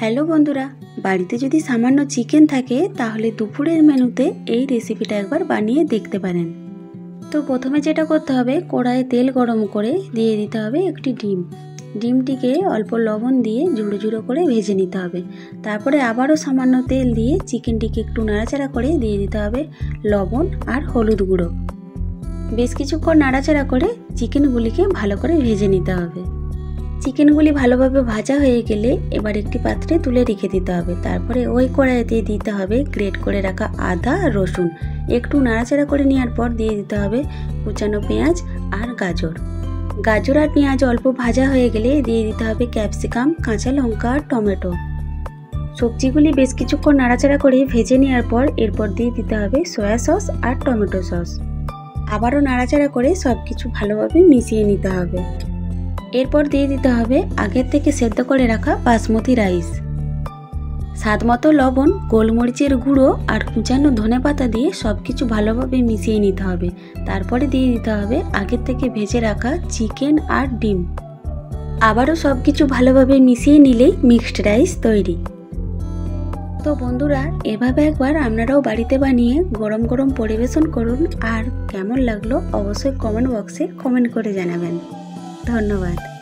Hello বন্ধুরা, বাড়িতে যদি সামান্য চিকেন থাকে তাহলে দুপুরের মেনুতে এই রেসিপিটা একবার বানিয়ে দেখতে পারেন। তো প্রথমে যেটা করতে হবে, কড়াইয়ে তেল গরম করে দিয়ে দিতে হবে একটি ডিম। ডিমটিকে অল্প লবণ দিয়ে ঝুড়ো ঝুড়ো করে ভেজে নিতে হবে। তারপরে আবারও সামান্য তেল দিয়ে চিকেনটিকে একটু নাড়াচাড়া করে দিয়ে দিতে হবে লবণ আর হলুদ গুঁড়ো। বেশ কিছুক্ষণ নাড়াচাড়া করে চিকেনগুলিকে ভালো করে ভেজে নিতে হবে। চিকেনগুলি ভালোভাবে ভাজা হয়ে গেলে এবার একটি পাত্রে তুলে রেখে দিতে হবে। তারপরে ওই কড়াইতে দিতে হবে গ্রেট করে রাখা আদা আর রসুন। একটু নাড়াচাড়া করে নেওয়ার পর দিয়ে দিতে হবে কুচানো পেঁয়াজ আর গাজর। গাজর আর পেঁয়াজ অল্প ভাজা হয়ে গেলে দিয়ে দিতে হবে ক্যাপসিকাম, কাঁচা লঙ্কা আর টমেটো। সবজিগুলি বেশ কিছুক্ষণ নাড়াচাড়া করে ভেজে নেওয়ার পর এরপর দিয়ে দিতে হবে সয়া সস আর টমেটো সস। আবারও নাড়াচাড়া করে সব কিছু ভালোভাবে মিশিয়ে নিতে হবে। এরপর দিয়ে দিতে হবে আগের থেকে সেদ্ধ করে রাখা বাসমতি রাইস। স্বাদমতো লবণ, গোলমরিচের গুঁড়ো আর কুচানো ধনেপাতা দিয়ে সব কিছু ভালোভাবে মিশিয়ে নিতে হবে। তারপরে দিয়ে দিতে হবে আগের থেকে ভেজে রাখা চিকেন আর ডিম। আবারও সব কিছু ভালোভাবে মিশিয়ে নিলেই মিক্সড রাইস তৈরি। তো বন্ধুরা, এভাবে একবার আপনারাও বাড়িতে বানিয়ে গরম গরম পরিবেশন করুন, আর কেমন লাগলো অবশ্যই কমেন্ট বক্সে কমেন্ট করে জানাবেন। ধন্যবাদ।